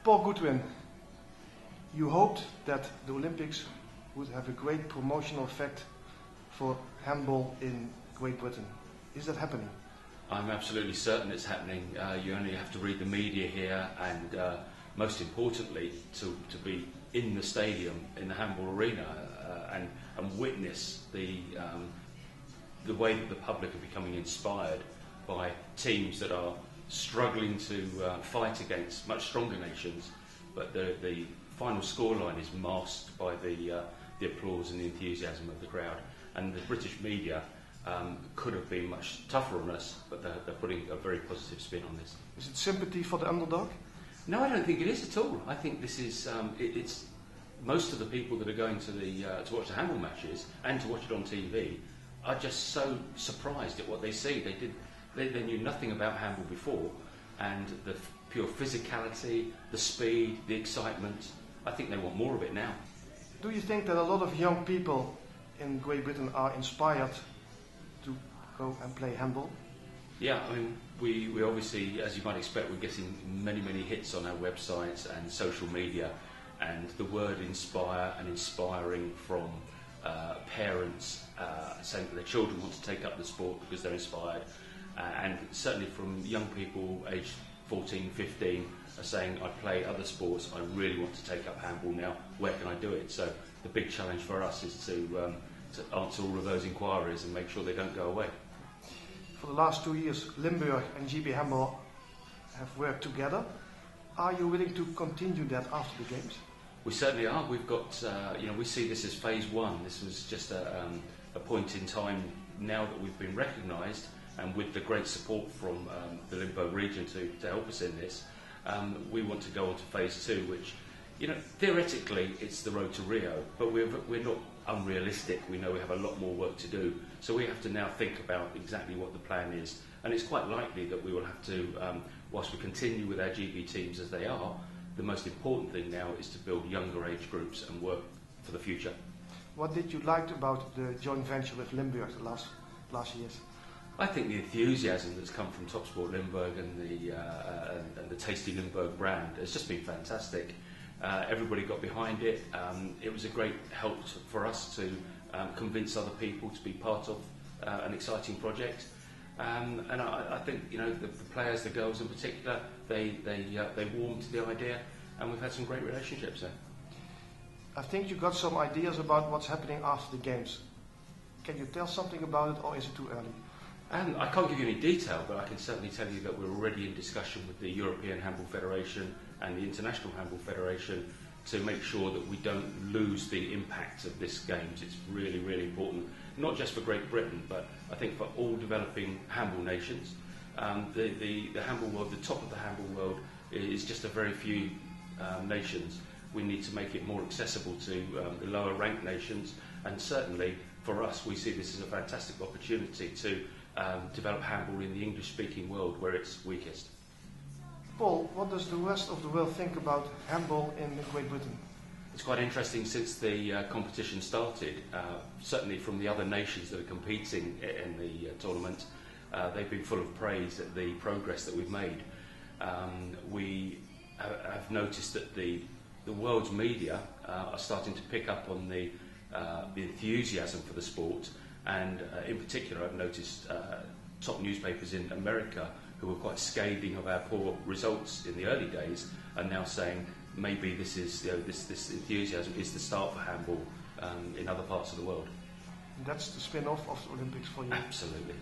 Paul Goodwin, you hoped that the Olympics would have a great promotional effect for handball in Great Britain. Is that happening? I'm absolutely certain it's happening. You only have to read the media here, and most importantly, to be in the stadium, in the handball arena, and witness the way that the public are becoming inspired by teams that are struggling to fight against much stronger nations, but the final scoreline is masked by the applause and the enthusiasm of the crowd. And the British media could have been much tougher on us, but they're putting a very positive spin on this. Is it sympathy for the underdog? No, I don't think it is at all. I think this is it's most of the people that are going to to watch the handball matches and to watch it on TV are just so surprised at what they see. They knew nothing about handball before, and the pure physicality, the speed, the excitement. I think they want more of it now. Do you think that a lot of young people in Great Britain are inspired to go and play handball? Yeah, I mean, we obviously, as you might expect, we're getting many hits on our websites and social media, and the word inspire and inspiring from parents saying that their children want to take up the sport because they're inspired, and certainly from young people aged 14, 15 are saying, I play other sports, I really want to take up handball now, where can I do it? So the big challenge for us is to answer all of those inquiries and make sure they don't go away. For the last 2 years, Limburg and GB Handball have worked together. Are you willing to continue that after the Games? We certainly are. We've got, we see this as phase one. This was just a point in time now that we've been recognised, and with the great support from the Limburg region to help us in this, we want to go on to phase two, which, theoretically it's the road to Rio, but we're not unrealistic. We know we have a lot more work to do, so we have to now think about exactly what the plan is, and it's quite likely that we will have to, whilst we continue with our GB teams as they are, the most important thing now is to build younger age groups and work for the future. What did you like about the joint venture with Limburg the last years? I think the enthusiasm that's come from Topsport Limburg and the Tasty Limburg brand has just been fantastic. Everybody got behind it. It was a great help for us to convince other people to be part of an exciting project. And I think the players, the girls in particular, they warmed to the idea, and we've had some great relationships there. I think you got some ideas about what's happening after the Games. Can you tell something about it, or is it too early? I can't give you any detail, but I can certainly tell you that we're already in discussion with the European Handball Federation and the International Handball Federation to make sure that we don't lose the impact of this Games. It's really important, not just for Great Britain, but I think for all developing handball nations. The handball world, the top of the handball world, is just a very few nations. We need to make it more accessible to the lower ranked nations, and certainly for us, we see this as a fantastic opportunity to develop handball in the English-speaking world where it's weakest. Paul, what does the rest of the world think about handball in Great Britain? It's quite interesting since the competition started. Certainly from the other nations that are competing in the tournament, they've been full of praise at the progress that we've made. We have noticed that the world's media are starting to pick up on the enthusiasm for the sport, and in particular I've noticed top newspapers in America who were quite scathing of our poor results in the early days are now saying maybe this is this enthusiasm is the start for handball in other parts of the world. And that's the spin-off of the Olympics for you? Absolutely.